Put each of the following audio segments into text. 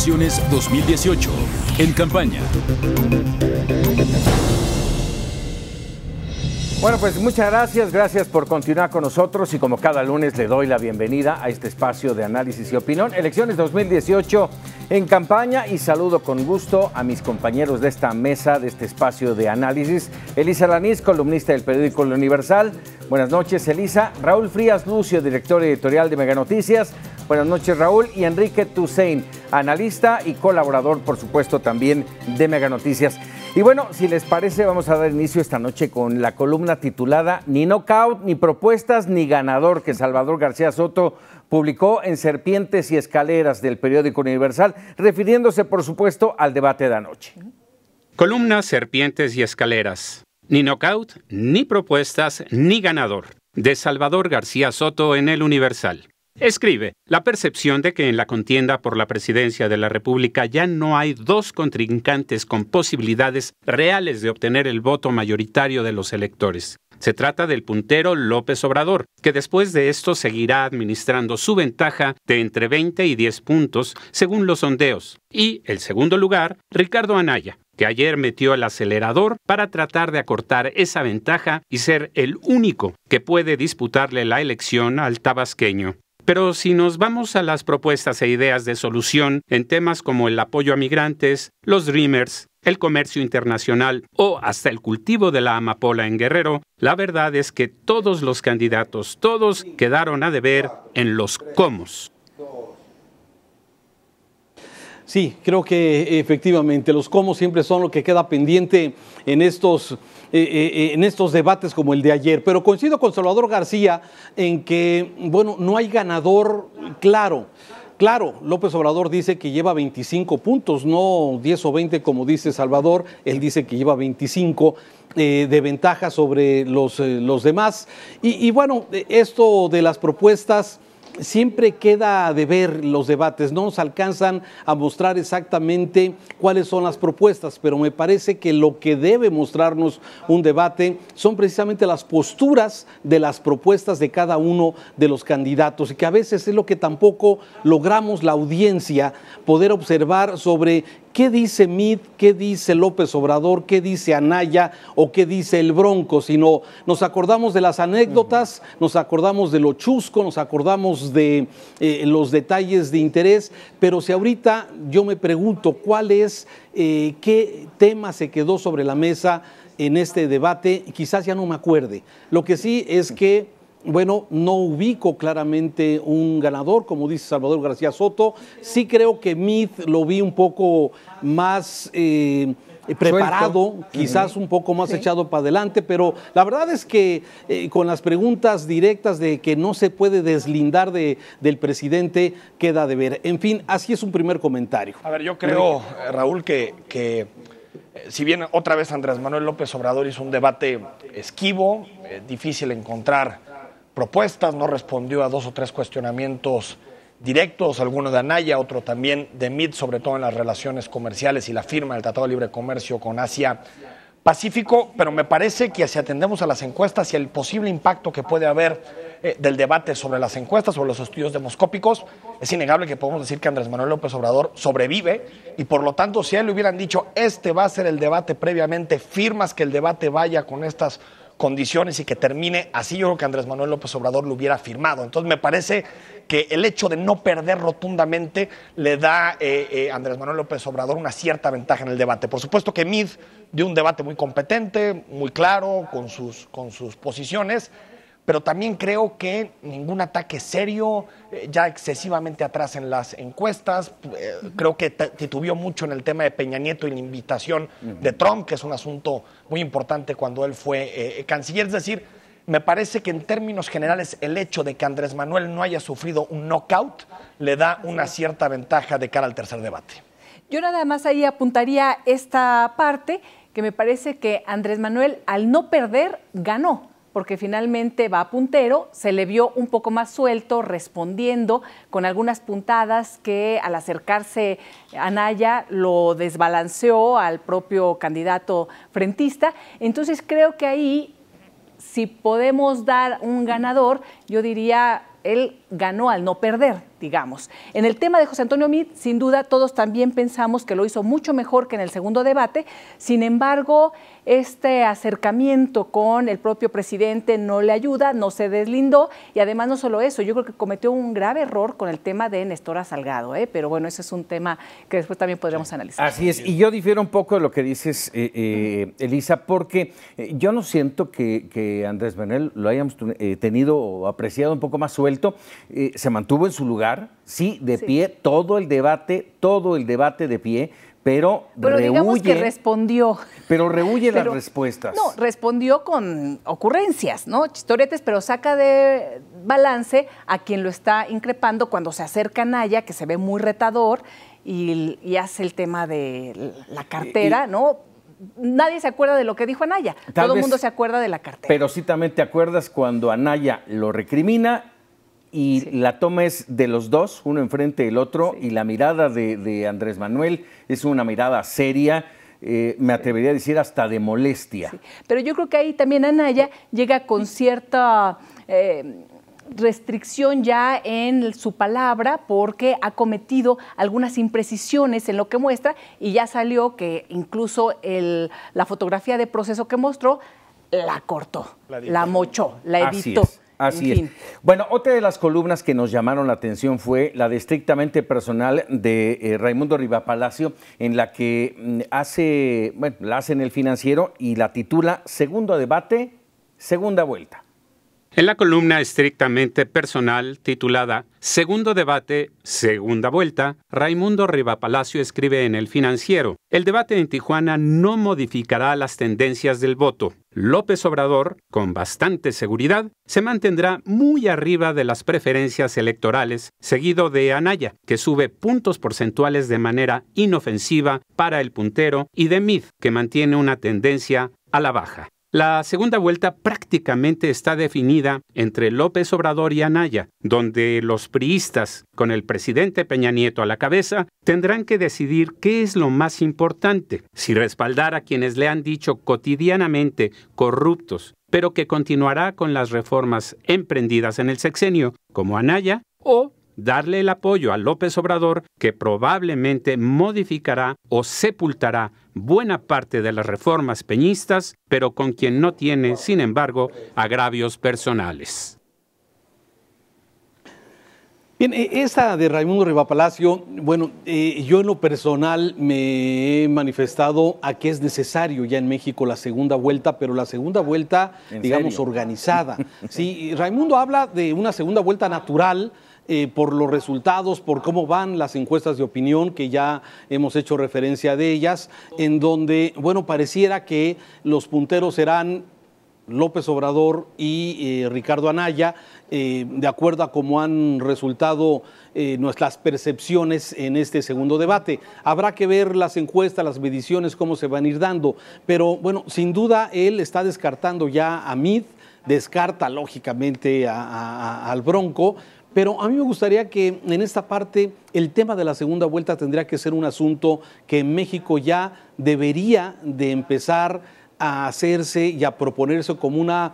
Elecciones 2018. En campaña. Bueno, pues muchas gracias por continuar con nosotros y como cada lunes le doy la bienvenida a este espacio de análisis y opinión. Elecciones 2018 en campaña y saludo con gusto a mis compañeros de esta mesa, de este espacio de análisis. Elisa Lanís, columnista del periódico El Universal. Buenas noches, Elisa. Raúl Frías Lucio, director editorial de Mega Noticias. Buenas noches, Raúl. Y Enrique Toussaint, analista y colaborador, por supuesto, también de Mega Noticias. Y bueno, si les parece, vamos a dar inicio esta noche con la columna titulada Ni knockout, ni propuestas, ni ganador, que Salvador García Soto publicó en Serpientes y Escaleras del periódico Universal, refiriéndose, por supuesto, al debate de anoche. Columna Serpientes y Escaleras. Ni knockout, ni propuestas, ni ganador, de Salvador García Soto en El Universal. Escribe, la percepción de que en la contienda por la presidencia de la República ya no hay dos contrincantes con posibilidades reales de obtener el voto mayoritario de los electores. Se trata del puntero López Obrador, que después de esto seguirá administrando su ventaja de entre 20 y 10 puntos, según los sondeos. Y, el segundo lugar, Ricardo Anaya, que ayer metió el acelerador para tratar de acortar esa ventaja y ser el único que puede disputarle la elección al tabasqueño. Pero si nos vamos a las propuestas e ideas de solución en temas como el apoyo a migrantes, los Dreamers, el comercio internacional o hasta el cultivo de la amapola en Guerrero, la verdad es que todos los candidatos, todos quedaron a deber en los cómos. Sí, creo que efectivamente los cómo siempre son lo que queda pendiente en estos debates como el de ayer. Pero coincido con Salvador García en que, bueno, no hay ganador claro. Claro, López Obrador dice que lleva 25 puntos, no 10 o 20 como dice Salvador. Él dice que lleva 25 de ventaja sobre los demás. Y bueno, esto de las propuestas siempre queda de ver los debates, no nos alcanzan a mostrar exactamente cuáles son las propuestas, pero me parece que lo que debe mostrarnos un debate son precisamente las posturas de las propuestas de cada uno de los candidatos y que a veces es lo que tampoco logramos la audiencia poder observar sobre qué dice Meade, qué dice López Obrador, qué dice Anaya o qué dice el Bronco, sino nos acordamos de las anécdotas, nos acordamos de lo chusco, nos acordamos de los detalles de interés, pero si ahorita yo me pregunto cuál es, qué tema se quedó sobre la mesa en este debate, quizás ya no me acuerde. Lo que sí es que bueno, no ubico claramente un ganador, como dice Salvador García Soto. Sí creo que Meade lo vi un poco más preparado, quizás un poco más echado para adelante, pero la verdad es que con las preguntas directas de que no se puede deslindar del presidente, queda de ver. En fin, así es un primer comentario. A ver, yo creo, Raúl, que si bien otra vez Andrés Manuel López Obrador hizo un debate esquivo, difícil encontrar propuestas, no respondió a 2 o 3 cuestionamientos directos, alguno de Anaya, otro también de Meade, sobre todo en las relaciones comerciales y la firma del Tratado de Libre Comercio con Asia Pacífico, pero me parece que si atendemos a las encuestas y el posible impacto que puede haber del debate sobre las encuestas, sobre los estudios demoscópicos, es innegable que podemos decir que Andrés Manuel López Obrador sobrevive y por lo tanto si a él le hubieran dicho este va a ser el debate previamente, firmas que el debate vaya con estas condiciones y que termine así, yo creo que Andrés Manuel López Obrador lo hubiera firmado. Entonces me parece que el hecho de no perder rotundamente le da a Andrés Manuel López Obrador una cierta ventaja en el debate. Por supuesto que Meade dio un debate muy competente, muy claro, con sus posiciones, pero también creo que ningún ataque serio, ya excesivamente atrás en las encuestas. Creo que titubeó mucho en el tema de Peña Nieto y la invitación de Trump, que es un asunto muy importante cuando él fue canciller. Es decir, me parece que en términos generales el hecho de que Andrés Manuel no haya sufrido un knockout le da una cierta ventaja de cara al tercer debate. Yo nada más ahí apuntaría esta parte, que me parece que Andrés Manuel al no perder ganó, porque finalmente va puntero, se le vio un poco más suelto, respondiendo con algunas puntadas que al acercarse Anaya lo desbalanceó al propio candidato frentista. Entonces creo que ahí, si podemos dar un ganador, yo diría, él ganó al no perder. digamos. En el tema de José Antonio Meade, sin duda, todos también pensamos que lo hizo mucho mejor que en el segundo debate. Sin embargo, este acercamiento con el propio presidente no le ayuda, no se deslindó, y además no solo eso, yo creo que cometió un grave error con el tema de Néstor Salgado, pero bueno, ese es un tema que después también podríamos analizar. Así es, y yo difiero un poco de lo que dices, Elisa, porque yo no siento que Andrés Manuel lo hayamos tenido o apreciado un poco más suelto. Se mantuvo en su lugar, sí, de pie, todo el debate de pie, pero digamos que respondió. Pero rehuye las respuestas. No, respondió con ocurrencias, ¿no? Chistoretes, pero saca de balance a quien lo está increpando cuando se acerca a Anaya, que se ve muy retador, y hace el tema de la cartera, ¿no? Nadie se acuerda de lo que dijo Anaya. Todo el mundo se acuerda de la cartera. Pero sí también te acuerdas cuando Anaya lo recrimina y la toma es de los dos, uno enfrente del otro, y la mirada de Andrés Manuel es una mirada seria, me atrevería a decir hasta de molestia. Sí. Pero yo creo que ahí también Anaya llega con cierta restricción ya en su palabra, porque ha cometido algunas imprecisiones en lo que muestra, y ya salió que incluso la fotografía de proceso que mostró la cortó, la mochó, la editó. Así es. Bueno, otra de las columnas que nos llamaron la atención fue la de Estrictamente Personal de Raimundo Rivapalacio, en la que la hace en El Financiero y la titula Segundo Debate, Segunda Vuelta. En la columna Estrictamente Personal, titulada Segundo Debate, Segunda Vuelta, Raimundo Rivapalacio escribe en El Financiero: el debate en Tijuana no modificará las tendencias del voto. López Obrador, con bastante seguridad, se mantendrá muy arriba de las preferencias electorales, seguido de Anaya, que sube puntos porcentuales de manera inofensiva para el puntero, y de Meade, que mantiene una tendencia a la baja. La segunda vuelta prácticamente está definida entre López Obrador y Anaya, donde los priistas, con el presidente Peña Nieto a la cabeza, tendrán que decidir qué es lo más importante: si respaldar a quienes le han dicho cotidianamente corruptos, pero que continuará con las reformas emprendidas en el sexenio, como Anaya, o darle el apoyo a López Obrador, que probablemente modificará o sepultará buena parte de las reformas peñistas, pero con quien no tiene, sin embargo, agravios personales. Bien, esta de Raimundo Rivapalacio, bueno, yo en lo personal me he manifestado a que es necesario ya en México la segunda vuelta, pero la segunda vuelta, digamos, organizada. Sí, Raimundo habla de una segunda vuelta natural, por los resultados, por cómo van las encuestas de opinión, que ya hemos hecho referencia de ellas, en donde, bueno, pareciera que los punteros serán López Obrador y Ricardo Anaya, de acuerdo a cómo han resultado nuestras percepciones en este segundo debate. Habrá que ver las encuestas, las mediciones, cómo se van a ir dando, pero bueno, sin duda él está descartando ya a Meade, descarta lógicamente al Bronco. Pero a mí me gustaría que en esta parte el tema de la segunda vuelta tendría que ser un asunto que en México ya debería de empezar a hacerse y a proponerse como una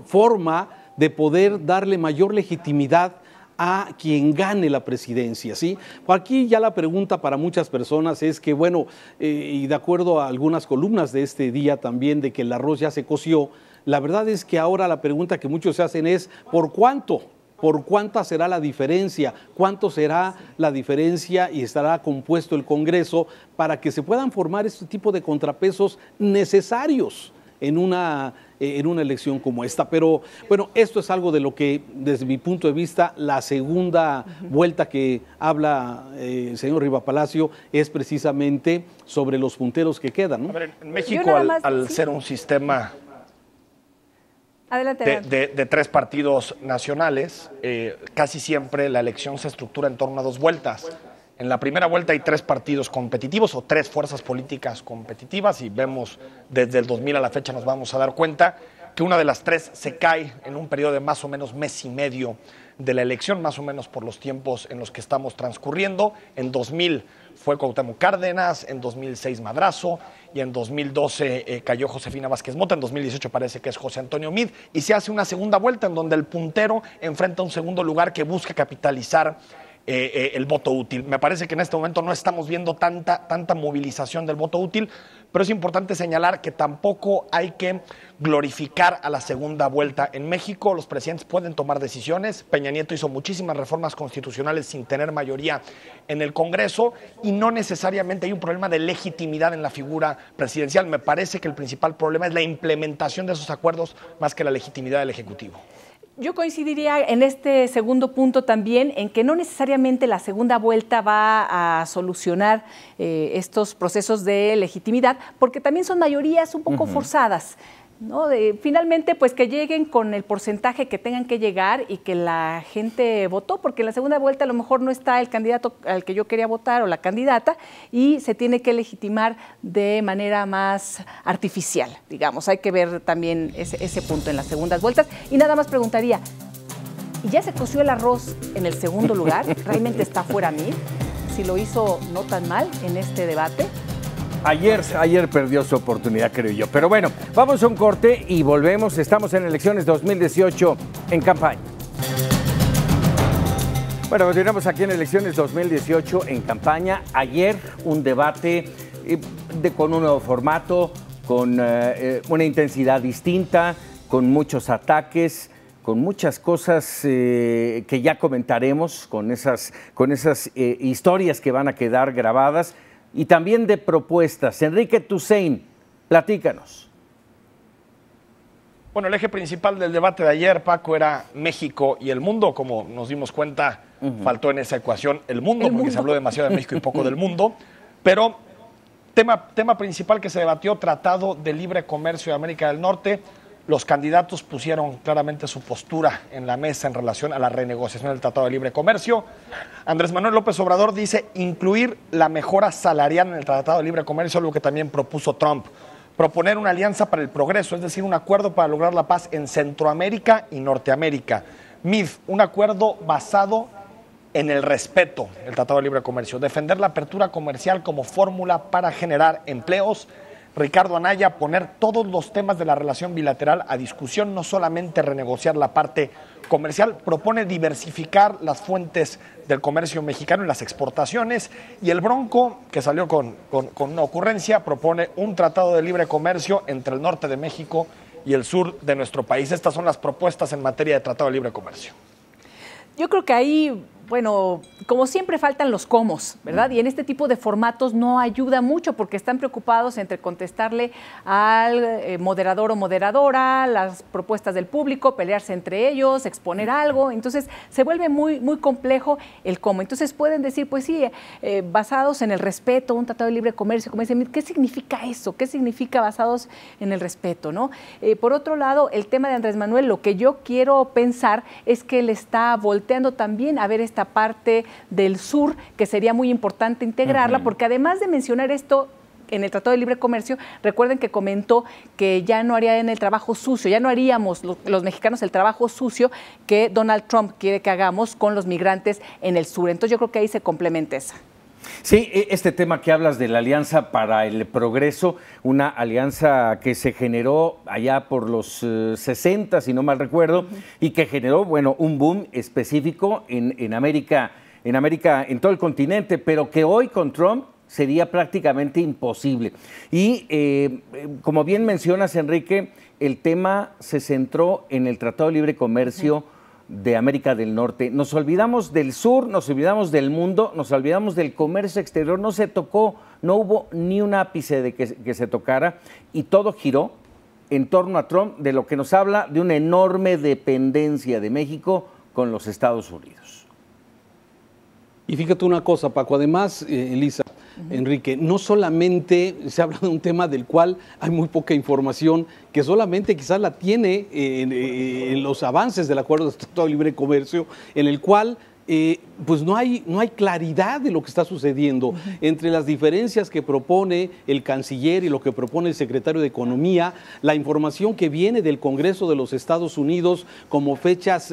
forma de poder darle mayor legitimidad a quien gane la presidencia, ¿sí? Aquí ya la pregunta para muchas personas es que, bueno, y de acuerdo a algunas columnas de este día también, de que el arroz ya se coció, la verdad es que ahora la pregunta que muchos se hacen es ¿por cuánto? ¿Por cuánta será la diferencia? ¿Cuánto será la diferencia y estará compuesto el Congreso para que se puedan formar este tipo de contrapesos necesarios en una elección como esta? Pero bueno, esto es algo de lo que, desde mi punto de vista, la segunda vuelta que habla el señor Rivapalacio es precisamente sobre los punteros que quedan, ¿no? A ver, en México, al ser un sistema de tres partidos nacionales, casi siempre la elección se estructura en torno a dos vueltas. En la primera vuelta hay tres partidos competitivos o tres fuerzas políticas competitivas, y vemos desde el 2000 a la fecha nos vamos a dar cuenta que una de las tres se cae en un periodo de más o menos mes y medio de la elección, más o menos por los tiempos en los que estamos transcurriendo. En 2000 fue Cuauhtémoc Cárdenas, en 2006 Madrazo, y en 2012 cayó Josefina Vázquez Mota, en 2018 parece que es José Antonio Meade, y se hace una segunda vuelta en donde el puntero enfrenta un segundo lugar que busca capitalizar el voto útil. Me parece que en este momento no estamos viendo tanta movilización del voto útil, pero es importante señalar que tampoco hay que glorificar a la segunda vuelta. En México los presidentes pueden tomar decisiones. Peña Nieto hizo muchísimas reformas constitucionales sin tener mayoría en el Congreso y no necesariamente hay un problema de legitimidad en la figura presidencial. Me parece que el principal problema es la implementación de esos acuerdos más que la legitimidad del Ejecutivo. Yo coincidiría en este segundo punto también en que no necesariamente la segunda vuelta va a solucionar estos procesos de legitimidad, porque también son mayorías un poco forzadas, ¿no? Finalmente, pues que lleguen con el porcentaje que tengan que llegar y que la gente votó, porque en la segunda vuelta a lo mejor no está el candidato al que yo quería votar o la candidata y se tiene que legitimar de manera más artificial, digamos. Hay que ver también ese punto en las segundas vueltas. Y nada más preguntaría, ¿y ya se coció el arroz en el segundo lugar? ¿Realmente está fuera Meade? Si lo hizo no tan mal en este debate. Ayer perdió su oportunidad, creo yo. Pero bueno, vamos a un corte y volvemos. Estamos en elecciones 2018 en campaña. Bueno, continuamos aquí en elecciones 2018 en campaña. Ayer un debate con un nuevo formato, con una intensidad distinta, con muchos ataques, con muchas cosas que ya comentaremos, con esas historias que van a quedar grabadas. Y también de propuestas. Enrique Tusain, platícanos. Bueno, el eje principal del debate de ayer, Paco, era México y el mundo. Como nos dimos cuenta, faltó en esa ecuación el mundo, porque se habló demasiado de México y poco del mundo. Pero tema principal que se debatió, Tratado de Libre Comercio de América del Norte. Los candidatos pusieron claramente su postura en la mesa en relación a la renegociación del Tratado de Libre Comercio. Andrés Manuel López Obrador dice incluir la mejora salarial en el Tratado de Libre Comercio, algo que también propuso Trump. Proponer una alianza para el progreso, es decir, un acuerdo para lograr la paz en Centroamérica y Norteamérica. Meade, un acuerdo basado en el respeto del Tratado de Libre Comercio. Defender la apertura comercial como fórmula para generar empleos. Ricardo Anaya, poner todos los temas de la relación bilateral a discusión, no solamente renegociar la parte comercial. Propone diversificar las fuentes del comercio mexicano y las exportaciones. Y el Bronco, que salió con una ocurrencia, propone un tratado de libre comercio entre el norte de México y el sur de nuestro país. Estas son las propuestas en materia de tratado de libre comercio. Yo creo que ahí, bueno, como siempre faltan los comos, ¿verdad? Y en este tipo de formatos no ayuda mucho porque están preocupados entre contestarle al moderador o moderadora, las propuestas del público, pelearse entre ellos, exponer algo. Entonces se vuelve muy complejo el cómo. Entonces pueden decir, pues sí, basados en el respeto, un tratado de libre comercio, como dicen, ¿qué significa eso? ¿Qué significa basados en el respeto, no? Por otro lado, el tema de Andrés Manuel, lo que yo quiero pensar es que él está volteando también a ver esta parte del sur, que sería muy importante integrarla, porque además de mencionar esto en el Tratado de Libre Comercio, recuerden que comentó que ya no harían el trabajo sucio, ya no haríamos los mexicanos el trabajo sucio que Donald Trump quiere que hagamos con los migrantes en el sur. Entonces yo creo que ahí se complementa esa. Sí, este tema que hablas de la Alianza para el Progreso, una alianza que se generó allá por los 60, si no mal recuerdo, y que generó, bueno, un boom específico en América, en todo el continente, pero que hoy con Trump sería prácticamente imposible. Y como bien mencionas, Enrique, el tema se centró en el Tratado de Libre Comercio de América del Norte. Nos olvidamos del sur, nos olvidamos del mundo, nos olvidamos del comercio exterior, no se tocó, no hubo ni un ápice de que se tocara y todo giró en torno a Trump, de lo que nos habla de una enorme dependencia de México con los Estados Unidos. Y fíjate una cosa, Paco, además, Elisa, Enrique, no solamente se habla de un tema del cual hay muy poca información, que solamente quizás la tiene en los avances del Acuerdo de Tratado de Libre Comercio, en el cual pues no hay claridad de lo que está sucediendo. Entre las diferencias que propone el canciller y lo que propone el secretario de Economía, la información que viene del Congreso de los Estados Unidos como fechas,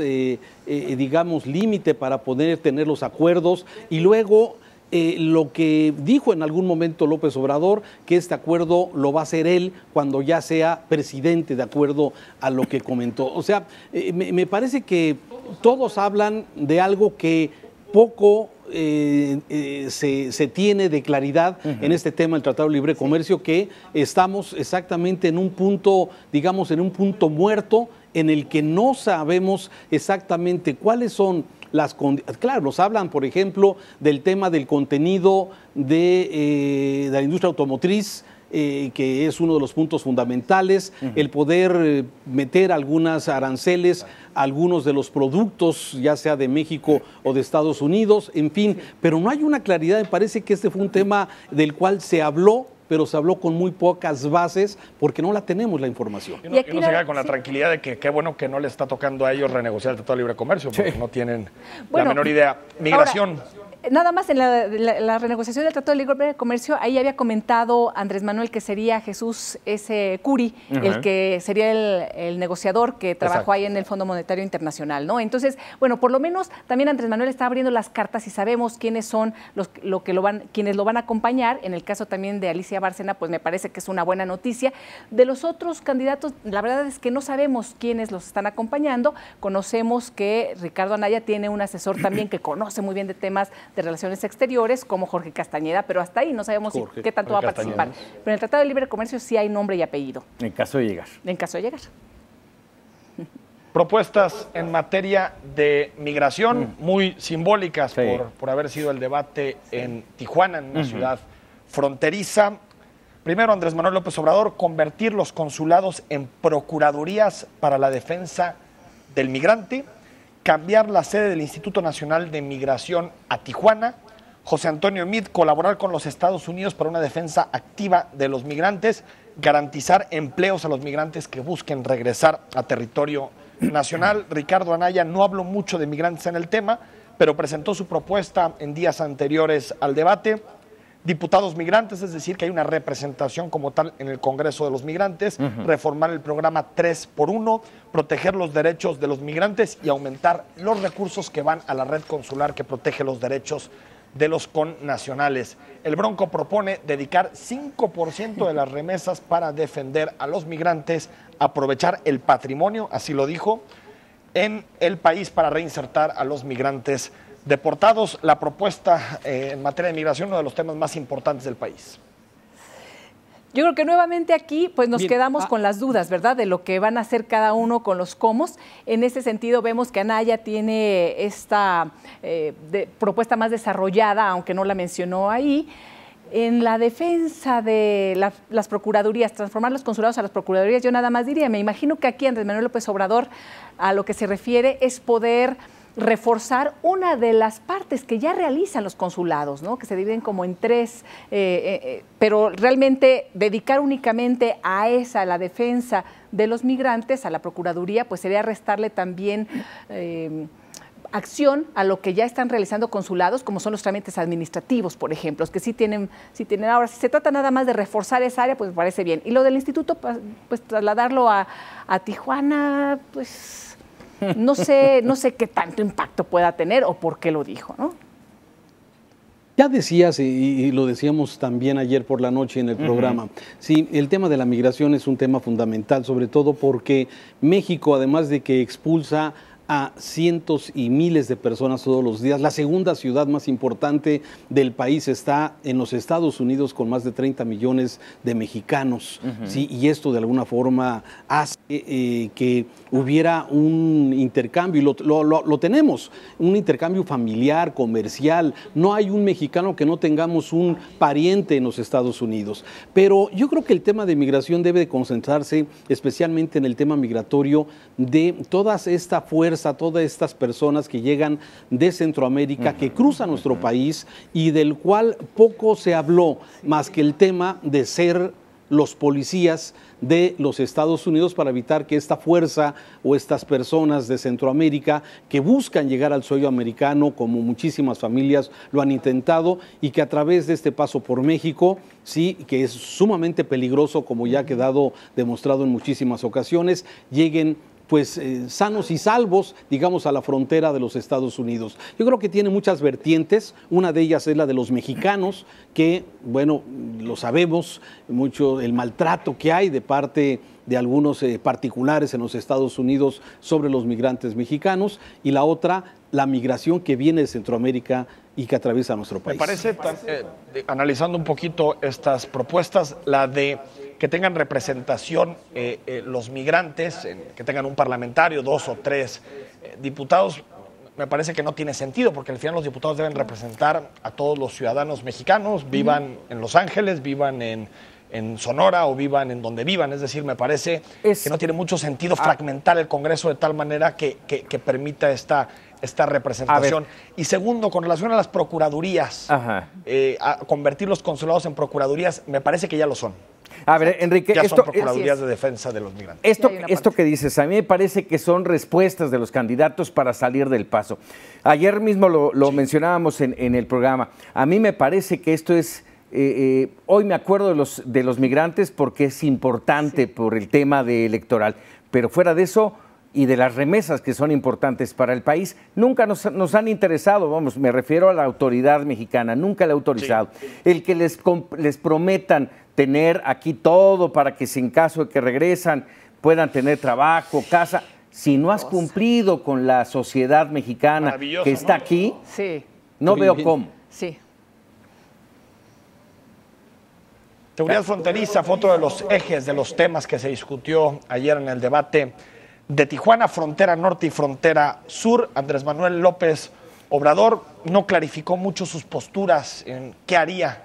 digamos, límite para poder tener los acuerdos, y luego lo que dijo en algún momento López Obrador, que este acuerdo lo va a hacer él cuando ya sea presidente, de acuerdo a lo que comentó. O sea, me parece que todos hablan de algo que poco se tiene de claridad en este tema del Tratado de Libre Comercio, que estamos exactamente en un punto, digamos, en un punto muerto, en el que no sabemos exactamente cuáles son las condiciones. Claro, nos hablan, por ejemplo, del tema del contenido de la industria automotriz, que es uno de los puntos fundamentales, el poder meter algunas aranceles a algunos de los productos, ya sea de México o de Estados Unidos, en fin, pero no hay una claridad. Me parece que este fue un tema del cual se habló, pero se habló con muy pocas bases porque no la tenemos la información. Y uno se queda con la tranquilidad de que qué bueno que no le está tocando a ellos renegociar el Tratado de Libre Comercio, porque no tienen la menor idea. Migración. Ahora, nada más en la renegociación del Tratado de Libre Comercio, ahí había comentado Andrés Manuel que sería Jesús S. Curi, el que sería el negociador que trabajó ahí en el Fondo Monetario Internacional, ¿no? Entonces, bueno, por lo menos también Andrés Manuel está abriendo las cartas y sabemos quiénes son quienes lo van a acompañar. En el caso también de Alicia Bárcena, pues me parece que es una buena noticia. De los otros candidatos, la verdad es que no sabemos quiénes los están acompañando. Conocemos que Ricardo Anaya tiene un asesor también que conoce muy bien de temas de Relaciones Exteriores, como Jorge Castañeda, pero hasta ahí no sabemos qué tanto va a participar. Pero en el Tratado de Libre Comercio sí hay nombre y apellido. En caso de llegar. En caso de llegar. Propuestas en materia de migración muy simbólicas por haber sido el debate en Tijuana, en una ciudad fronteriza. Primero, Andrés Manuel López Obrador, convertir los consulados en procuradurías para la defensa del migrante, cambiar la sede del Instituto Nacional de Migración a Tijuana. José Antonio Meade, colaborar con los Estados Unidos para una defensa activa de los migrantes, garantizar empleos a los migrantes que busquen regresar a territorio nacional. Ricardo Anaya no habló mucho de migrantes en el tema, pero presentó su propuesta en días anteriores al debate. Diputados migrantes, es decir, que hay una representación como tal en el Congreso de los Migrantes, reformar el programa 3x1, proteger los derechos de los migrantes y aumentar los recursos que van a la red consular que protege los derechos de los connacionales. El Bronco propone dedicar 5% de las remesas para defender a los migrantes, aprovechar el patrimonio, así lo dijo, en el país para reinsertar a los migrantes deportados. La propuesta en materia de migración, uno de los temas más importantes del país. Yo creo que nuevamente aquí pues nos quedamos con las dudas, ¿verdad?, de lo que van a hacer cada uno con los comos. En ese sentido vemos que Anaya tiene esta propuesta más desarrollada, aunque no la mencionó ahí. En la defensa de las procuradurías, transformar los consulados a las procuradurías, yo nada más diría, me imagino que aquí Andrés Manuel López Obrador a lo que se refiere es poder reforzar una de las partes que ya realizan los consulados, ¿no?, que se dividen como en tres, pero realmente dedicar únicamente a la defensa de los migrantes, a la Procuraduría, pues sería restarle también acción a lo que ya están realizando consulados, como son los trámites administrativos, por ejemplo, que sí tienen ahora. Si se trata nada más de reforzar esa área, pues me parece bien. Y lo del instituto, pues trasladarlo a Tijuana, pues no sé qué tanto impacto pueda tener o por qué lo dijo, ¿no? Ya decías, y lo decíamos también ayer por la noche en el programa, sí, el tema de la migración es un tema fundamental, sobre todo porque México, además de que expulsa a cientos y miles de personas todos los días. La segunda ciudad más importante del país está en los Estados Unidos, con más de 30 millones de mexicanos, ¿sí? Y esto de alguna forma hace que hubiera un intercambio, y lo tenemos, un intercambio familiar, comercial. No hay un mexicano que no tengamos un pariente en los Estados Unidos. Pero yo creo que el tema de migración debe de concentrarse especialmente en el tema migratorio de toda esta fuerza, todas estas personas que llegan de Centroamérica, que cruzan nuestro país y del cual poco se habló, más que el tema de ser los policías de los Estados Unidos para evitar que esta fuerza o estas personas de Centroamérica que buscan llegar al sueño americano, como muchísimas familias lo han intentado, y que a través de este paso por México, sí, que es sumamente peligroso, como ya ha quedado demostrado en muchísimas ocasiones, lleguen pues sanos y salvos, digamos, a la frontera de los Estados Unidos. Yo creo que tiene muchas vertientes. Una de ellas es la de los mexicanos, que, bueno, lo sabemos, mucho el maltrato que hay de parte de algunos particulares en los Estados Unidos sobre los migrantes mexicanos, y la otra, la migración que viene de Centroamérica y que atraviesa nuestro país. Me parece, analizando un poquito estas propuestas, la de que tengan representación los migrantes, que tengan un parlamentario, 2 o 3 diputados, me parece que no tiene sentido, porque al final los diputados deben representar a todos los ciudadanos mexicanos, vivan en Los Ángeles, vivan en Sonora o vivan en donde vivan. Es decir, me parece que no tiene mucho sentido fragmentar el Congreso de tal manera que permita esta representación. Y segundo, con relación a las procuradurías, a convertir los consulados en procuradurías, me parece que ya lo son. A ver, Enrique, ya son procuradurías de defensa de los migrantes. Esto que dices, a mí me parece que son respuestas de los candidatos para salir del paso. Ayer mismo lo mencionábamos en el programa. A mí me parece que esto es... hoy me acuerdo de los migrantes porque es importante por el tema electoral, pero fuera de eso y de las remesas que son importantes para el país, nunca nos han interesado, vamos, me refiero a la autoridad mexicana, nunca le ha autorizado. Sí. El que les prometan tener aquí todo para que si en caso de que regresan puedan tener trabajo, casa, si no has cumplido con la sociedad mexicana que está aquí, no veo cómo. Sí. Seguridad fronteriza, foto de los ejes de los temas que se discutió ayer en el debate de Tijuana, frontera norte y frontera sur. Andrés Manuel López Obrador no clarificó mucho sus posturas en qué haría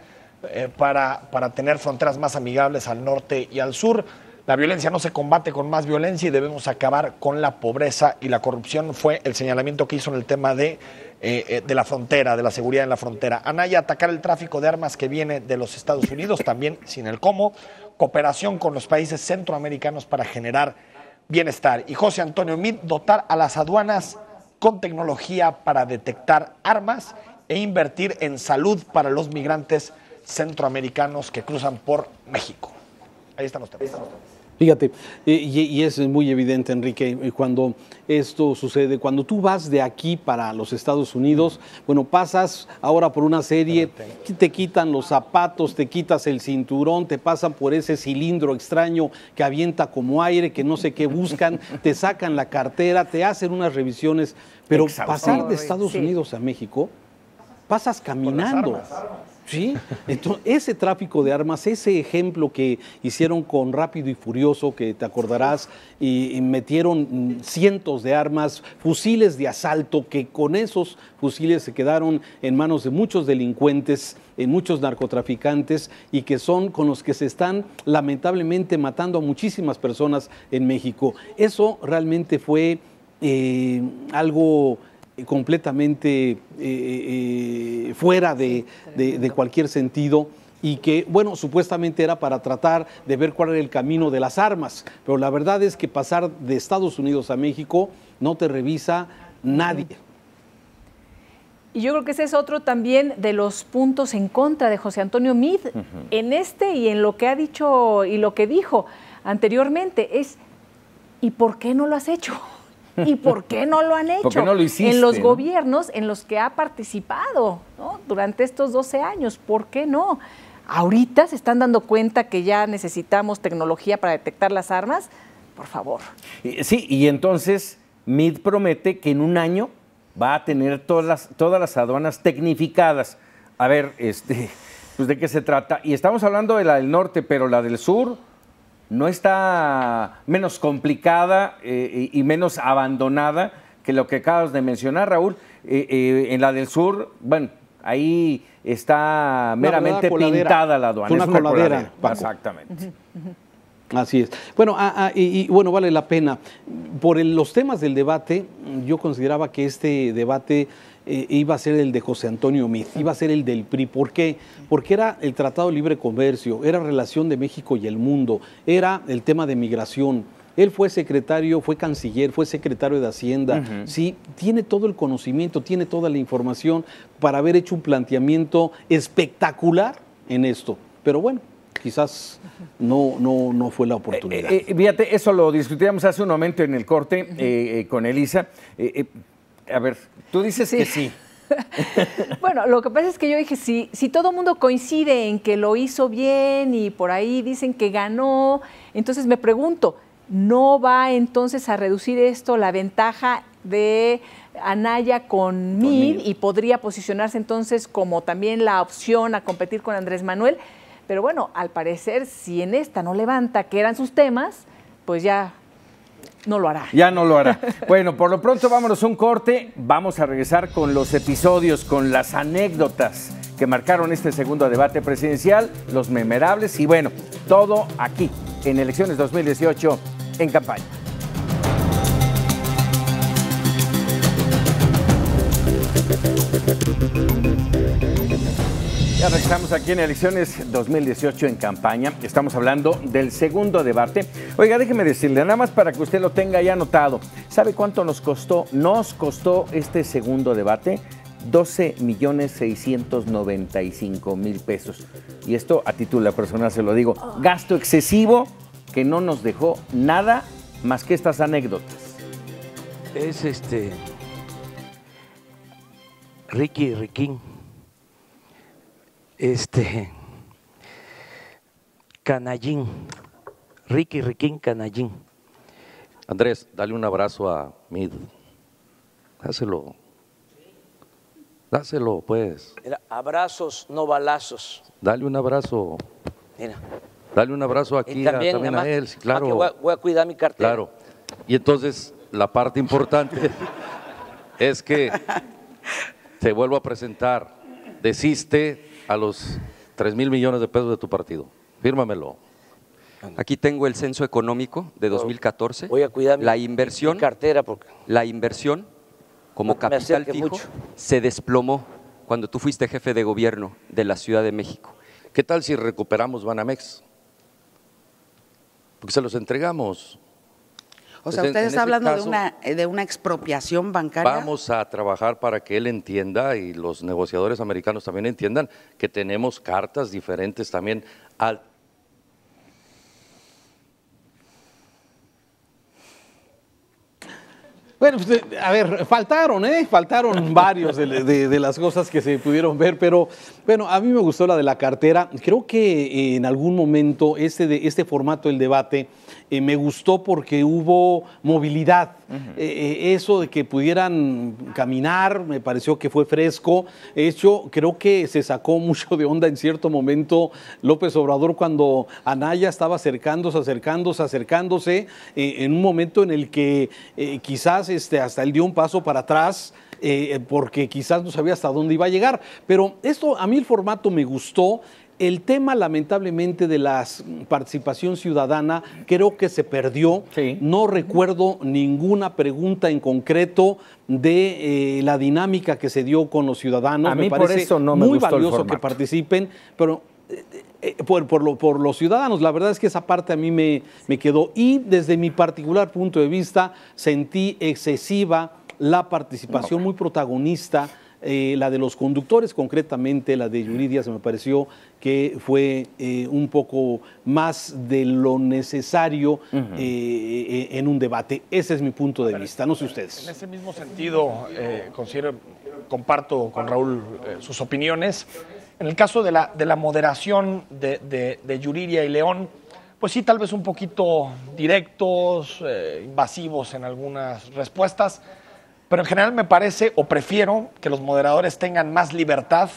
para tener fronteras más amigables al norte y al sur. La violencia no se combate con más violencia y debemos acabar con la pobreza y la corrupción, fue el señalamiento que hizo en el tema de la frontera, de la seguridad en la frontera. Anaya, atacar el tráfico de armas que viene de los Estados Unidos, también sin el cómo. Cooperación con los países centroamericanos para generar bienestar. Y José Antonio Meade, dotar a las aduanas con tecnología para detectar armas e invertir en salud para los migrantes centroamericanos que cruzan por México. Ahí están los temas. Fíjate, y es muy evidente, Enrique, cuando esto sucede, cuando tú vas de aquí para los Estados Unidos, bueno, pasas ahora por una serie, te quitan los zapatos, te quitas el cinturón, te pasan por ese cilindro extraño que avienta como aire, que no sé qué buscan, te sacan la cartera, te hacen unas revisiones, pero pasar de Estados Unidos a México, pasas caminando. Sí, entonces ese tráfico de armas, ese ejemplo que hicieron con Rápido y Furioso, que te acordarás, y metieron cientos de armas, fusiles de asalto, que con esos fusiles se quedaron en manos de muchos delincuentes, en muchos narcotraficantes, y que son con los que se están lamentablemente matando a muchísimas personas en México. Eso realmente fue algo completamente fuera de cualquier sentido, y que, bueno, supuestamente era para tratar de ver cuál era el camino de las armas, pero la verdad es que pasar de Estados Unidos a México no te revisa nadie. Y yo creo que ese es otro también de los puntos en contra de José Antonio Meade, en este y en lo que ha dicho y lo que dijo anteriormente, es ¿y por qué no lo has hecho? ¿Y por qué no lo han hecho? ¿Por qué no lo hiciste, en los gobiernos en los que ha participado, ¿no? Durante estos 12 años, ¿por qué no? Ahorita se están dando cuenta que ya necesitamos tecnología para detectar las armas, por favor. Sí, y entonces Meade promete que en un año va a tener todas las aduanas tecnificadas. A ver, pues ¿de qué se trata? Y estamos hablando de la del norte, pero la del sur no está menos complicada y menos abandonada que lo que acabas de mencionar, Raúl. En la del sur, bueno, ahí está meramente pintada la aduana. Es una coladera. Exactamente. Así es. Bueno, bueno, vale la pena. Por los temas del debate, yo consideraba que este debate iba a ser el de José Antonio Meade, iba a ser el del PRI. ¿Por qué? Porque era el Tratado de Libre Comercio, era relación de México y el mundo, era el tema de migración. Él fue secretario, fue canciller, fue secretario de Hacienda. Sí, tiene todo el conocimiento, tiene toda la información para haber hecho un planteamiento espectacular en esto. Pero bueno, quizás no fue la oportunidad. Fíjate, eso lo discutíamos hace un momento en el corte con Elisa. A ver, tú dices que sí. Bueno, lo que pasa es que yo dije, si todo el mundo coincide en que lo hizo bien y por ahí dicen que ganó, entonces me pregunto, ¿no va entonces a reducir esto la ventaja de Anaya con Meade y podría posicionarse entonces como también la opción a competir con Andrés Manuel? Pero bueno, al parecer, si en esta no levanta, que eran sus temas, pues ya no lo hará. Ya no lo hará. Bueno, por lo pronto vámonos a un corte. Vamos a regresar con los episodios, con las anécdotas que marcaron este segundo debate presidencial, los memorables y bueno, todo aquí en Elecciones 2018 en campaña. Ya regresamos aquí en Elecciones 2018 en campaña. Estamos hablando del segundo debate. Oiga, déjeme decirle, nada más para que usted lo tenga ya anotado. ¿Sabe cuánto nos costó? Nos costó este segundo debate 12,695,000 pesos. Y esto a título personal se lo digo. Gasto excesivo que no nos dejó nada más que estas anécdotas. Es Riquín. Canallín, Riquín Canallín. Andrés, dale un abrazo a Meade. Dáselo, pues. Mira, abrazos, no balazos. Dale un abrazo. Mira. Dale un abrazo aquí y también, también a él, sí, claro. Que voy a cuidar mi cartera. Claro. Y entonces, la parte importante es que te vuelvo a presentar. Desiste a los 3,000 millones de pesos de tu partido. Fírmamelo. Aquí tengo el censo económico de 2014. Voy a cuidar la inversión, mi cartera porque la inversión como capital fijo se desplomó cuando tú fuiste jefe de gobierno de la Ciudad de México. ¿Qué tal si recuperamos Banamex? Porque se los entregamos. O sea, usted está hablando de una expropiación bancaria. Vamos a trabajar para que él entienda y los negociadores americanos también entiendan que tenemos cartas diferentes también al... Bueno, pues, a ver, faltaron varios de las cosas que se pudieron ver, pero bueno, a mí me gustó la de la cartera. Creo que en algún momento este formato del debate me gustó porque hubo movilidad. Eso de que pudieran caminar me pareció que fue fresco. De hecho, creo que se sacó mucho de onda en cierto momento López Obrador cuando Anaya estaba acercándose en un momento en el que quizás hasta él dio un paso para atrás porque quizás no sabía hasta dónde iba a llegar. Pero a mí el formato me gustó. El tema, lamentablemente, de la participación ciudadana creo que se perdió. Sí. No recuerdo ninguna pregunta en concreto de la dinámica que se dio con los ciudadanos. A mí por eso no me gustó el formato. Muy valioso que participen, pero por los ciudadanos, la verdad es que esa parte a mí me quedó. Y desde mi particular punto de vista, sentí excesiva la participación, muy protagonista. La de los conductores, concretamente la de Yuridia, se me pareció que fue un poco más de lo necesario en un debate. Ese es mi punto de vista, no sé ustedes. En ese mismo sentido, comparto con Raúl sus opiniones. En el caso de la moderación de Yuridia y León, pues sí, tal vez un poquito directos, invasivos en algunas respuestas. Pero en general me parece, o prefiero, que los moderadores tengan más libertad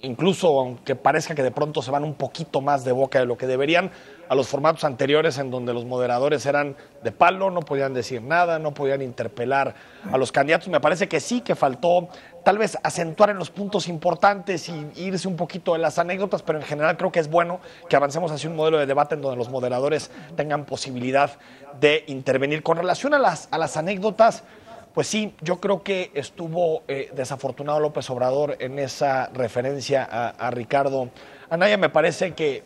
incluso aunque parezca que de pronto se van un poquito más de boca de lo que deberían, a los formatos anteriores en donde los moderadores eran de palo, no podían decir nada, no podían interpelar a los candidatos. Me parece que sí, que faltó tal vez acentuar en los puntos importantes y irse un poquito de las anécdotas, pero en general creo que es bueno que avancemos hacia un modelo de debate en donde los moderadores tengan posibilidad de intervenir. Con relación a las anécdotas, pues sí, yo creo que estuvo desafortunado López Obrador en esa referencia a Ricardo Anaya. Me parece que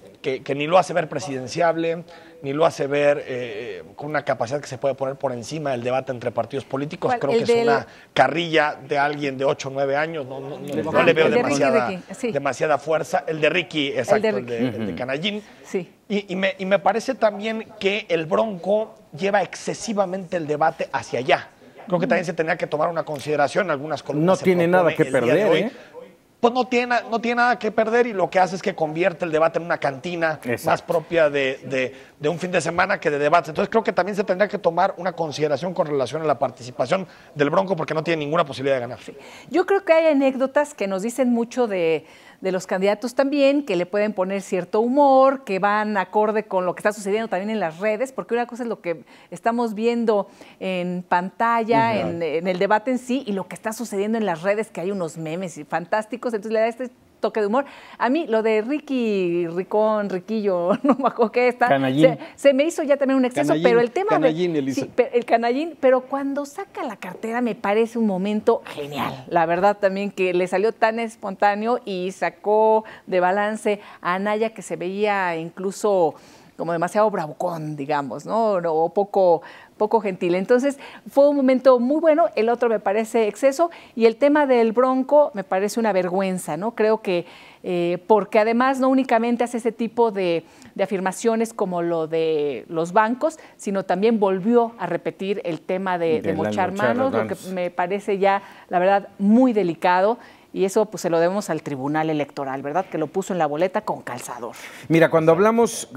ni lo hace ver presidenciable, ni lo hace ver con una capacidad que se puede poner por encima del debate entre partidos políticos. Creo que es una carrilla de alguien de 8 o 9 años, no le veo demasiada fuerza. El de Ricky, exacto, el de Canallín. Sí. Y me parece también que el Bronco lleva excesivamente el debate hacia allá. Creo que también se tendría que tomar una consideración. Algunas columnas no tiene nada que perder, hoy, pues no tiene nada que perder, y lo que hace es que convierte el debate en una cantina más propia de un fin de semana que de debate. Entonces creo que también se tendría que tomar una consideración con relación a la participación del Bronco, porque no tiene ninguna posibilidad de ganar. Sí. Yo creo que hay anécdotas que nos dicen mucho de los candidatos también, que le pueden poner cierto humor, que van acorde con lo que está sucediendo también en las redes, porque una cosa es lo que estamos viendo en pantalla, en el debate en sí, y lo que está sucediendo en las redes, que hay unos memes fantásticos, entonces le da este toque de humor. A mí lo de Riquillo, no me acuerdo qué está, se me hizo ya también un exceso, Canallín, pero el tema el Canallín, pero cuando saca la cartera me parece un momento genial, la verdad también, que le salió tan espontáneo y sacó de balance a Anaya, que se veía incluso como demasiado bravucón, digamos, ¿no? O poco gentil. Entonces, fue un momento muy bueno. El otro me parece exceso. Y el tema del Bronco me parece una vergüenza, ¿no? Creo que, porque además no únicamente hace ese tipo de afirmaciones como lo de los bancos, sino también volvió a repetir el tema de mochar manos, lo que me parece ya, la verdad, muy delicado. Y eso pues se lo debemos al Tribunal Electoral, ¿verdad? Que lo puso en la boleta con calzador. Mira, cuando hablamos,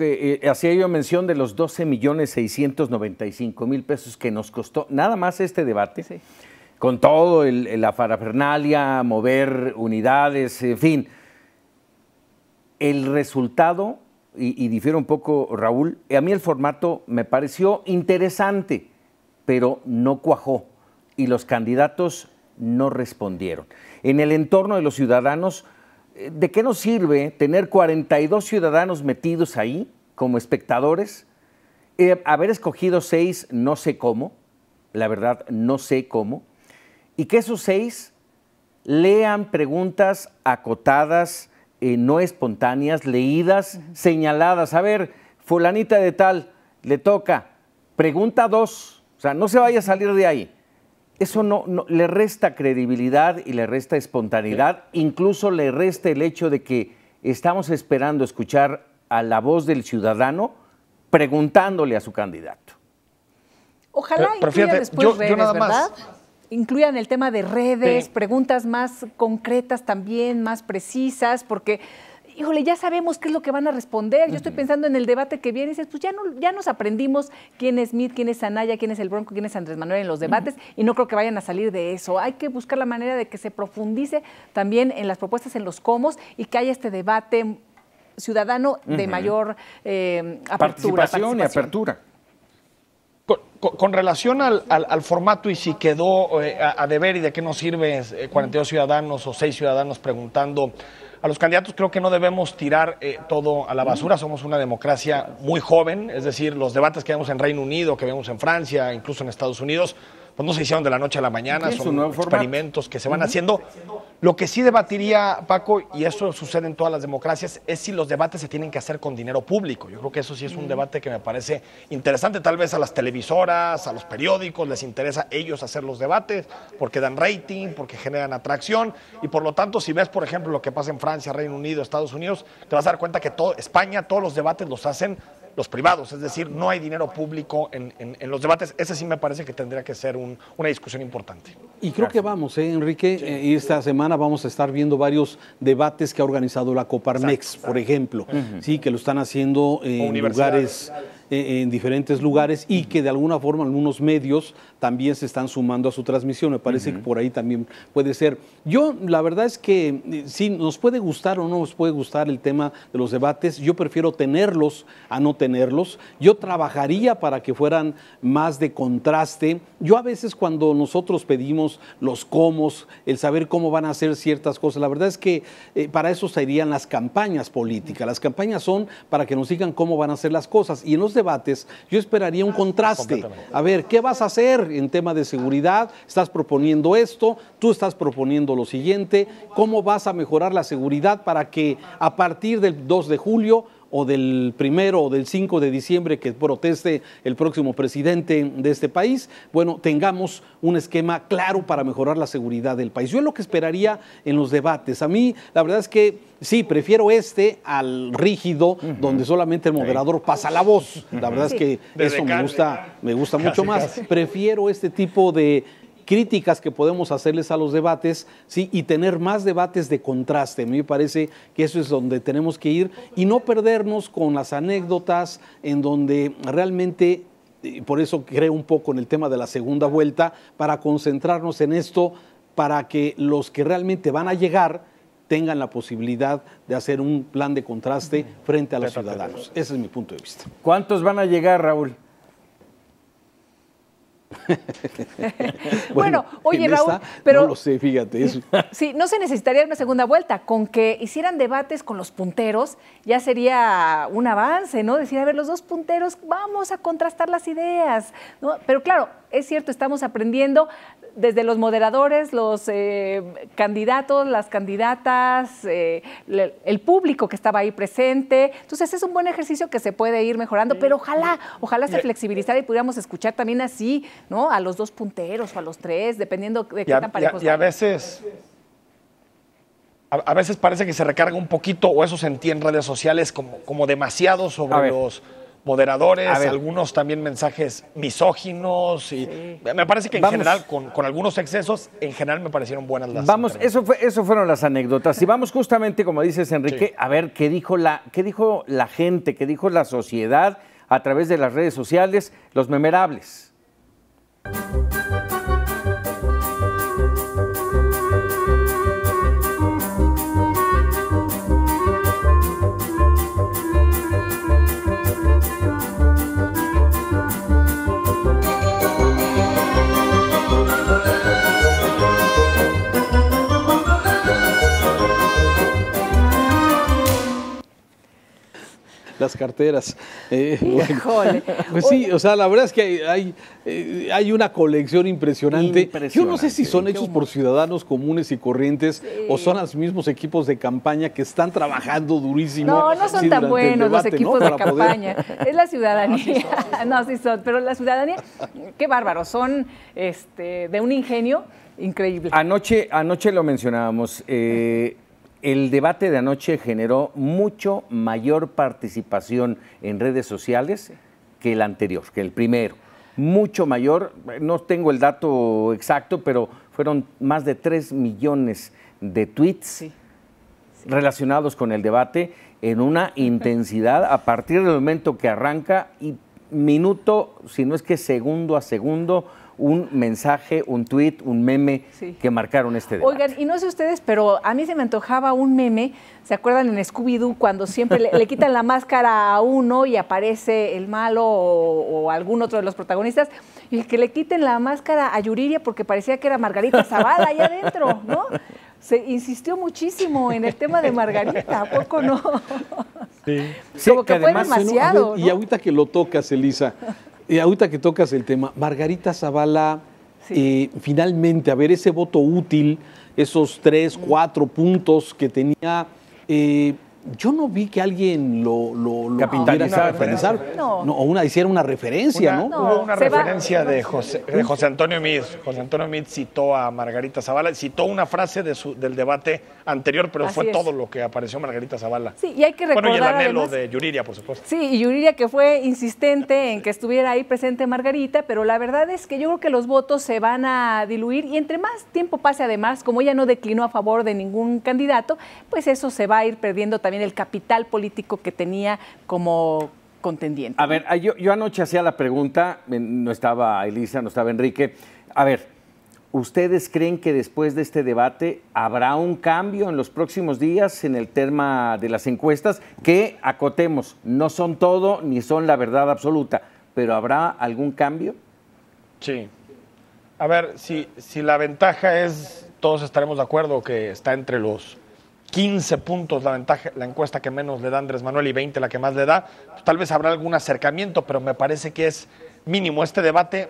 hacía yo mención de los 12.695.000 pesos que nos costó nada más este debate, con todo la parafernalia, mover unidades, en fin. El resultado, y difiere un poco Raúl, a mí el formato me pareció interesante, pero no cuajó, y los candidatos no respondieron. En el entorno de los ciudadanos, ¿de qué nos sirve tener 42 ciudadanos metidos ahí como espectadores? Haber escogido 6, no sé cómo, la verdad no sé cómo, y que esos 6 lean preguntas acotadas, no espontáneas, leídas, señaladas. A ver, fulanita de tal, le toca, pregunta 2, o sea, no se vaya a salir de ahí. Eso no le resta credibilidad y le resta espontaneidad, incluso le resta el hecho de que estamos esperando escuchar a la voz del ciudadano preguntándole a su candidato. Ojalá incluyan después redes, ¿verdad? Incluyan el tema de redes, preguntas más concretas también, más precisas, porque híjole, ya sabemos qué es lo que van a responder. Yo estoy pensando en el debate que viene y dices, pues ya nos aprendimos quién es Meade, quién es Anaya, quién es el Bronco, quién es Andrés Manuel en los debates, y no creo que vayan a salir de eso. Hay que buscar la manera de que se profundice también en las propuestas, en los cómo, y que haya este debate ciudadano de mayor participación y apertura. Con relación al formato y si quedó a deber y de qué nos sirve 42 ciudadanos o 6 ciudadanos preguntando a los candidatos, creo que no debemos tirar todo a la basura. Somos una democracia muy joven, es decir, los debates que vemos en Reino Unido, que vemos en Francia, incluso en Estados Unidos, pues no se hicieron de la noche a la mañana, son experimentos que se van haciendo. Lo que sí debatiría, Paco, y eso sucede en todas las democracias, es si los debates se tienen que hacer con dinero público. Yo creo que eso sí es un debate que me parece interesante. Tal vez a las televisoras, a los periódicos les interesa ellos hacer los debates porque dan rating, porque generan atracción, y por lo tanto, si ves, por ejemplo, lo que pasa en Francia, Reino Unido, Estados Unidos, te vas a dar cuenta que España, todos los debates los hacen los privados, es decir, no hay dinero público en los debates. Ese sí me parece que tendría que ser una discusión importante. Y creo que vamos, Enrique, y esta semana vamos a estar viendo varios debates que ha organizado la Coparmex, por ejemplo, sí, que lo están haciendo en lugares en diferentes lugares y que de alguna forma algunos medios también se están sumando a su transmisión. Me parece que por ahí también puede ser. Yo, la verdad es que sí, nos puede gustar o no nos puede gustar el tema de los debates. Yo prefiero tenerlos a no tenerlos. Yo trabajaría para que fueran más de contraste. Yo a veces cuando nosotros pedimos los cómo, el saber cómo van a hacer ciertas cosas, la verdad es que para eso serían las campañas políticas. Las campañas son para que nos digan cómo van a hacer las cosas. Y en los debates yo esperaría un contraste. A ver, ¿qué vas a hacer en tema de seguridad? Estás proponiendo esto, tú estás proponiendo lo siguiente. ¿Cómo vas a mejorar la seguridad para que a partir del 2 de julio o del 1 o del 5 de diciembre que proteste el próximo presidente de este país, bueno, tengamos un esquema claro para mejorar la seguridad del país? Yo es lo que esperaría en los debates. A mí, la verdad es que sí, prefiero al rígido, donde solamente el moderador pasa la voz. La verdad es que eso me gusta mucho más. Prefiero este tipo de críticas que podemos hacerles a los debates, sí, y tener más debates de contraste. A mí me parece que eso es donde tenemos que ir y no perdernos con las anécdotas en donde realmente, por eso creo un poco en el tema de la segunda vuelta, para concentrarnos en esto, para que los que realmente van a llegar tengan la posibilidad de hacer un plan de contraste frente a los ciudadanos. Ese es mi punto de vista. ¿Cuántos van a llegar, Raúl? Bueno, oye, Raúl, pero no lo sé, fíjate eso. Sí, no se necesitaría una segunda vuelta. Con que hicieran debates con los punteros ya sería un avance, ¿no? Decir, a ver, los dos punteros, vamos a contrastar las ideas, ¿no? Pero claro, es cierto, estamos aprendiendo desde los moderadores, los candidatos, las candidatas, el público que estaba ahí presente. Entonces es un buen ejercicio que se puede ir mejorando, pero ojalá se flexibilizara y pudiéramos escuchar también así, ¿no? A los dos punteros o a los tres, dependiendo de qué tan parejos. Y a veces parece que se recarga un poquito, o eso sentí en redes sociales, como demasiado sobre los moderadores, algunos también mensajes misóginos, y me parece que en general, con algunos excesos, en general me parecieron buenas las. Eso fueron las anécdotas. Y vamos justamente, como dices, Enrique, a ver qué dijo la gente, qué dijo la sociedad a través de las redes sociales, los memerables. Las carteras. Bueno, pues sí, o sea, la verdad es que hay una colección impresionante. Yo no sé si son hechos por ciudadanos comunes y corrientes o son los mismos equipos de campaña que están trabajando durísimo. No son tan buenos los equipos de campaña. Es la ciudadanía. No, sí son, pero la ciudadanía, qué bárbaro, son de un ingenio increíble. Anoche lo mencionábamos. El debate de anoche generó mucho mayor participación en redes sociales que el anterior, que el primero. Mucho mayor, no tengo el dato exacto, pero fueron más de 3 millones de tweets relacionados con el debate en una intensidad a partir del momento que arranca y minuto, si no es que segundo a segundo, un mensaje, un tuit, un meme que marcaron este debate. Oigan, y no sé ustedes, pero a mí se me antojaba un meme, ¿se acuerdan en Scooby-Doo cuando siempre le quitan la máscara a uno y aparece el malo o algún otro de los protagonistas? Y que le quiten la máscara a Yuriria porque parecía que era Margarita Zavala ahí adentro, ¿no? Se insistió muchísimo en el tema de Margarita, ¿a poco no? Sí, como que fue demasiado, ¿no? Y ahorita que lo tocas, Elisa, y ahorita que tocas el tema, Margarita Zavala, finalmente, a ver, ese voto útil, esos 3, 4 puntos que tenía, yo no vi que alguien lo capitalizara, hiciera una referencia, ¿no? Hubo una referencia de José Antonio Meade. José Antonio Meade citó a Margarita Zavala, citó una frase del debate anterior, pero fue todo lo que apareció Margarita Zavala. Sí, y hay que recordar, y el anhelo además, de Yuriria, por supuesto. Sí, y Yuriria que fue insistente en que estuviera ahí presente Margarita, pero la verdad es que yo creo que los votos se van a diluir y entre más tiempo pase, además, como ella no declinó a favor de ningún candidato, pues eso se va a ir perdiendo también el capital político que tenía como contendiente. A ver, yo anoche hacía la pregunta, no estaba Elisa, no estaba Enrique. A ver, ¿ustedes creen que después de este debate habrá un cambio en los próximos días en el tema de las encuestas? Que, acotemos, no son todo ni son la verdad absoluta, pero ¿habrá algún cambio? Sí. A ver, si la ventaja es, todos estaremos de acuerdo que está entre los 15 puntos la encuesta que menos le da Andrés Manuel y 20 la que más le da, pues tal vez habrá algún acercamiento, pero me parece que es mínimo. Este debate,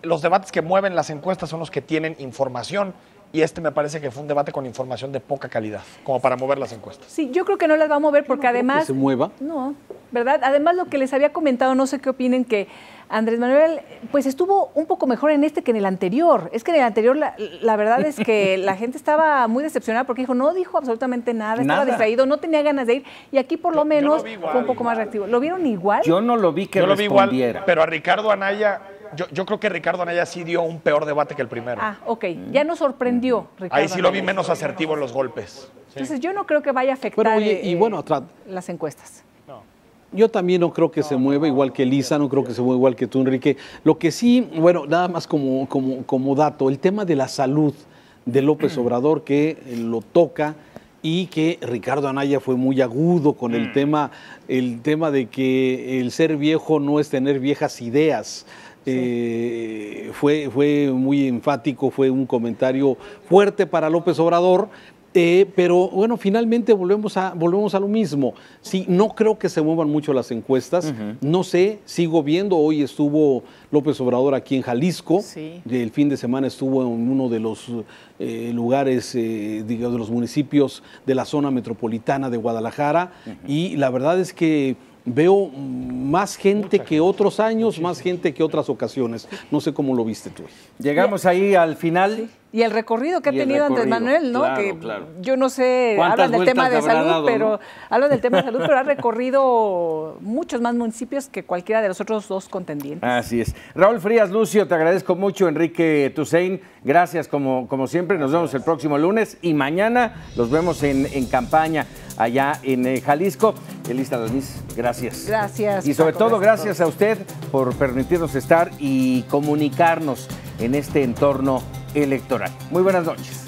los debates que mueven las encuestas son los que tienen información, y este me parece que fue un debate con información de poca calidad, como para mover las encuestas. Sí, yo creo que no las va a mover porque además... ¿Que se mueva? No, ¿verdad? Además lo que les había comentado, no sé qué opinen, que Andrés Manuel pues estuvo un poco mejor en este que en el anterior. Es que en el anterior la verdad es que la gente estaba muy decepcionada porque no dijo absolutamente nada, estaba distraído, no tenía ganas de ir, y aquí por lo menos fue un poco más reactivo. ¿Lo vieron igual? Yo no lo vi que yo lo vi respondiera. igual, pero a Ricardo Anaya... Yo creo que Ricardo Anaya sí dio un peor debate que el primero. Ah, ok. Ya nos sorprendió, Ricardo Ahí sí lo vi Anaya. menos asertivo en los golpes. Sí. Entonces yo no creo que vaya a afectar Pero, oye, y bueno, las encuestas. Yo también no creo que se mueva igual que Elisa, no creo que se mueva igual que tú, Enrique. Lo que sí, bueno, nada más como dato, el tema de la salud de López Obrador, que lo toca, y que Ricardo Anaya fue muy agudo con el tema de que el ser viejo no es tener viejas ideas. Sí. Fue muy enfático, fue un comentario fuerte para López Obrador, pero bueno, finalmente volvemos a lo mismo. Sí, no creo que se muevan mucho las encuestas, no sé, sigo viendo, hoy estuvo López Obrador aquí en Jalisco, el fin de semana estuvo en uno de los lugares, digamos, de los municipios de la zona metropolitana de Guadalajara, y la verdad es que veo más gente que otros años, más gente que otras ocasiones. No sé cómo lo viste tú. Llegamos ahí al final. Sí. Y el recorrido que ha tenido Andrés Manuel, ¿no? Claro, que claro. Yo no sé, hablan del tema de salud, pero hablan del tema de salud, pero ha recorrido muchos más municipios que cualquiera de los otros dos contendientes. Así es. Raúl Frías Lucio, te agradezco mucho. Enrique Tusein, gracias como siempre. Nos vemos el próximo lunes y mañana los vemos en campaña allá en Jalisco. Elisa Doniz, gracias. Gracias. Y sobre todo, gracias a usted por permitirnos estar y comunicarnos en este entorno electoral. Muy buenas noches.